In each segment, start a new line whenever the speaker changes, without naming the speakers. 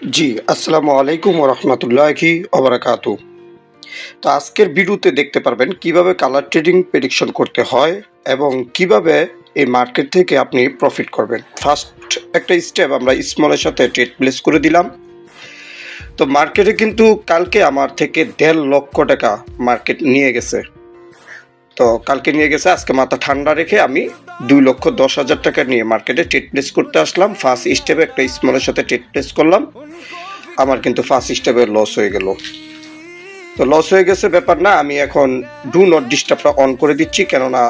জি, আসসালামু আলাইকুম ওয়া রাহমাতুল্লাহি ওয়া বারাকাতুহু। তো আজকের ভিডিওতে দেখতে পারবেন কিভাবে কালার ট্রেডিং প্রেডিকশন করতে হয় এবং কিভাবে এই মার্কেট থেকে আপনি প্রফিট করবেন। ফার্স্ট একটা স্টেপ আমরা স্মলের সাথে ট্রেড প্লেস করে দিলাম। তো মার্কেটে কিন্তু কালকে আমার থেকে 1.5 লক্ষ টাকা মার্কেট নিয়ে গেছে। তো কালকে নিয়ে গেছে, আজকে মাথা ঠান্ডা রেখে আমি 2,10,000 টাকা নিয়ে মার্কেটে ট্রেড প্লেস করতে আসলাম। ফার্স্ট স্টেপে একটা স্মলের সাথে ট্রেড প্লেস করলাম। আমার কিন্তু ফার্স্ট স্টেপে লস হয়ে গেল। তো লস হয়ে গেছে ব্যাপার না, আমি এখন ডু নট ডিস্টার্বটা অন করে দিচ্ছি, কেননা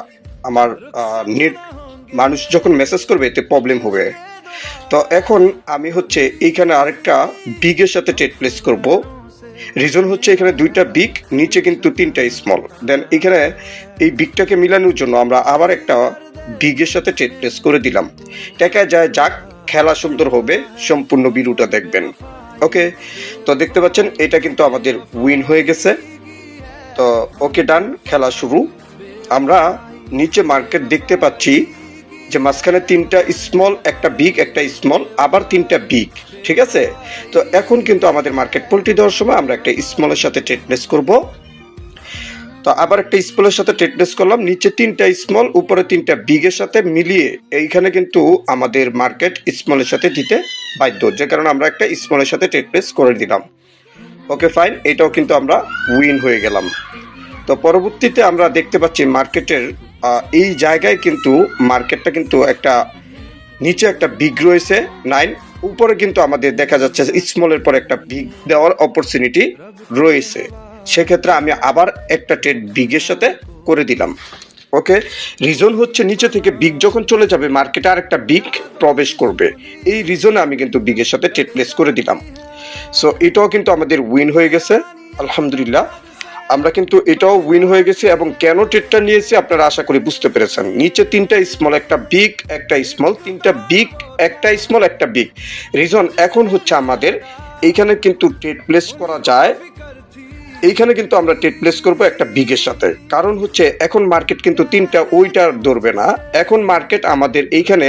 আমার নেট মানুষ যখন মেসেজ করবে এতে প্রবলেম হবে। তো এখন আমি হচ্ছে এইখানে আরেকটা বিগের সাথে ট্রেড প্লেস করব। রিজন হচ্ছে এখানে দুইটা বিগ, নিচে কিন্তু তিনটা স্মল। দেন এখানে এই বিগটাকে মিলানোর জন্য আমরা আবার একটা বিগের সাথে ট্রেড প্লেস করে দিলাম। টাকা যায় যাক, খেলা সুন্দর হবে, সম্পূর্ণ ভিডিওটা দেখবেন। ওকে, তো দেখতে পাচ্ছেন এটা কিন্তু আমাদের উইন হয়ে গেছে। তো ওকে ডান, খেলা শুরু। আমরা নিচে মার্কেট দেখতে পাচ্ছি যে মাঝখানে তিনটা স্মল, একটা বিগ, একটা স্মল, আবার তিনটা বিগ। ঠিক আছে, তো এখন কিন্তু আমাদের মার্কেট পল্টি দেওয়ার সময় আমরা একটা স্মলের সাথে ট্রেড প্লেস করব। তো আবার একটা স্মলের সাথে ট্রেড প্লেস করলাম, নিচে তিনটা স্মল, উপরে তিনটা বিগের সাথে মিলিয়ে এইখানে কিন্তু আমাদের মার্কেট স্মলের সাথে দিতে বাধ্য, যে কারণে আমরা একটা স্মলের সাথে ট্রেড প্লেস করে দিলাম। ওকে ফাইন, এটাও কিন্তু আমরা উইন হয়ে গেলাম। তো পরবর্তীতে আমরা দেখতে পাচ্ছি মার্কেটের এই জায়গায় কিন্তু মার্কেটটা কিন্তু একটা নিচে একটা বিগ রয়েছে 9, উপরে কিন্তু আমাদের দেখা যাচ্ছে স্মলের পর একটা বিগ দেওয়ার অপরচুনিটি রয়েছে। সেক্ষেত্রে আমি আবার একটা ট্রেড বিগের সাথে করে দিলাম। ওকে, রিজন হচ্ছে নিচে থেকে বিগ যখন চলে যাবে মার্কেটে আর একটা বিগ প্রবেশ করবে, এই রিজনে আমি কিন্তু বিগের সাথে ট্রেড প্লেস করে দিলাম। সো এটাও কিন্তু আমাদের উইন হয়ে গেছে, আলহামদুলিল্লাহ। আমরা কিন্তু এটাও উইন হয়ে গেছে। এবং কেন ট্রেডটা নিয়েছি আপনারা আশা করি বুঝতে পেরেছেন। নিচে তিনটা স্মল, একটা বিগ, একটা স্মল, তিনটা বিগ, একটা স্মল, একটা বিগ। রিজন এখন হচ্ছে আমাদের এইখানে কিন্তু ট্রেড প্লেস করা যায়, এইখানে কিন্তু আমরা ট্রেড প্লেস করব একটা বিগের সাথে। কারণ হচ্ছে এখন মার্কেট কিন্তু তিনটা ওইটা ধরবে না, এখন মার্কেট আমাদের এইখানে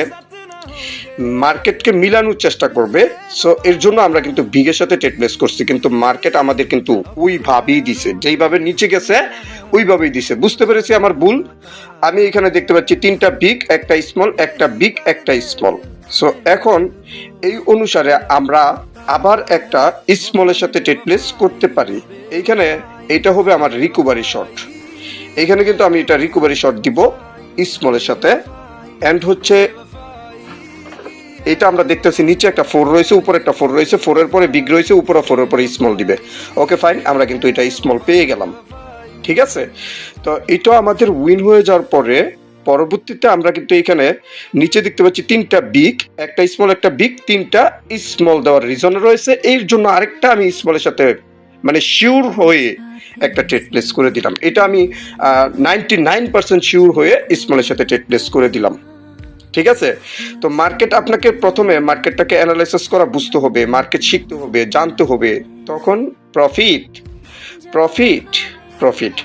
মার্কেটকে মিলানোর চেষ্টা করবে। সো এর জন্য আমরা কিন্তু বিগের সাথে ট্রেড প্লেস করছি, কিন্তু মার্কেট আমাদের কিন্তু ওইভাবেই দিছে, যেইভাবে নিচে গেছে ওইভাবেই দিছে। বুঝতে পেরেছি আমার ভুল। আমি এখানে দেখতে পাচ্ছি তিনটা বিগ, একটা স্মল, একটা বিগ, একটা স্মল। সো এখন এই অনুসারে আমরা আবার একটা স্মলের সাথে ট্রেড প্লেস করতে পারি। এইখানে এটা হবে আমার রিকভারি শট। এইখানে কিন্তু আমি এটা রিকভারি শট দিব স্মলের সাথে। এন্ড হচ্ছে এটা আমরা দেখতেছি নিচে একটা 4 রয়েছে, উপরে একটা 4 রয়েছে, 4 এর পরে বিগ রয়েছে, উপরে 4 এর পরে স্মল দিবে। ওকে ফাইন, আমরা কিন্তু এটা স্মল পেয়ে গেলাম। ঠিক আছে, তো এটা আমাদের উইন হয়ে যাওয়ার পরে পরবর্তীতে আমরা কিন্তু এখানে নিচে দেখতে পাচ্ছি তিনটা বিগ, একটা স্মল, একটা বিগ, তিনটা স্মল দেওয়ার রিজন রয়েছে। এর জন্য আরেকটা আমি স্মলের সাথে মানে শিওর হয়ে একটা ট্রেড প্লেস করে দিলাম। এটা আমি 99% শিওর হয়ে স্মলের সাথে ট্রেড প্লেস করে দিলাম। ঠিক আছে, তো মার্কেট আপনাকে প্রথমে মার্কেটটাকে অ্যানালাইসিস করা বুঝতে হবে, মার্কেট শিখতে হবে, জানতে হবে, তখন প্রফিট প্রফিট প্রফিট।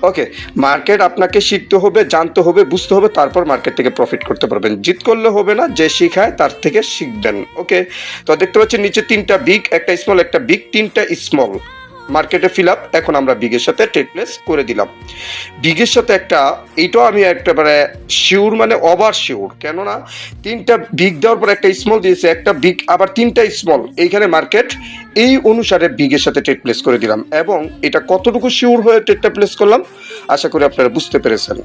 ওকে, মার্কেট আপনাকে শিখতে হবে, জানতে হবে, বুঝতে হবে, তারপর মার্কেট থেকে প্রফিট করতে পারবেন। জিত করলে হবে না, যে শিখায় তার থেকে শিখবেন। ওকে, তো দেখতে পাচ্ছেন নিচে তিনটা বিগ, একটা স্মল, একটা বিগ, তিনটা স্মল মার্কেটে ফিল আপ। এখন আমরা বিগের সাথে ট্রেড প্লেস করে দিলাম। বিগের সাথে একটা, এইটাও আমি একেবারে শিওর, মানে ওভার শিওর, কেননা তিনটা বিগ দেওয়ার পর একটা স্মল দিয়েছে, একটা বিগ আবার তিনটা স্মল, এইখানে মার্কেট এই অনুসারে বিগের সাথে ট্রেড প্লেস করে দিলাম। এবং এটা কতটুকু শিওর হয়ে ট্রেডটা প্লেস করলাম আশা করি আপনারা বুঝতে পেরেছেন।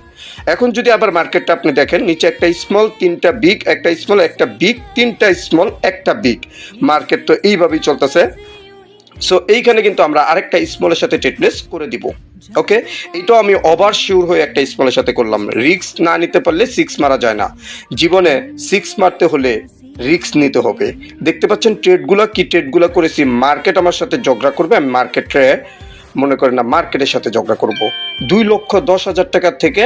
এখন যদি আবার মার্কেটটা আপনি দেখেন, নিচে একটা স্মল, তিনটা বিগ, একটা স্মল, একটা বিগ, তিনটা স্মল, একটা বিগ, মার্কেট তো এইভাবেই চলতেছে। সো এইখানে কিন্তু আমরা আরেকটা স্মলের সাথে ট্রেড প্লেস করে দিব। ওকে, এইটাও আমি ওভার শিওর হয়ে একটা স্মলের সাথে করলাম। রিস্ক না নিতে পারলে 6 মারা যায় না, জীবনে 6 মারতে হলে রিস্ক নিতে হবে। দেখতে পাচ্ছেন ট্রেডগুলো, কি ট্রেডগুলো করেছি। মার্কেট আমার সাথে ঝগড়া করবে, আমি মার্কেটে মনে করেন না মার্কেটের সাথে ঝগড়া করব। 2,10,000 টাকা থেকে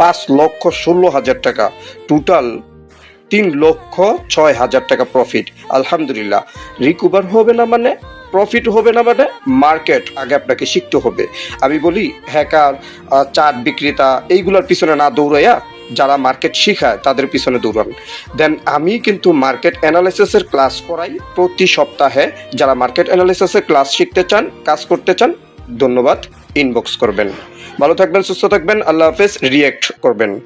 5,16,000 টাকা, টোটাল 3,06,000 টাকা প্রফিট। আলহামদুলিল্লাহ, রিকভার হবে না মানে, প্রফিট হবে না মানে, মার্কেট আগে আপনাকে শিখতে হবে। আমি বলি হ্যাকার, চার্ট বিক্রেতা, এইগুলোর পিছনে না দৌড়াইয়া যারা মার্কেট শিখায় তাদের পিছনে দৌড়ান। দেন আমি কিন্তু মার্কেট অ্যানালাইসিসের ক্লাস করাই প্রতি সপ্তাহে। যারা মার্কেট অ্যানালাইসিসের ক্লাস শিখতে চান, কাজ করতে চান, ধন্যবাদ, ইনবক্স করবেন। ভালো থাকবেন, সুস্থ থাকবেন, আল্লাহ হাফেজ, রিঅ্যাক্ট করবেন।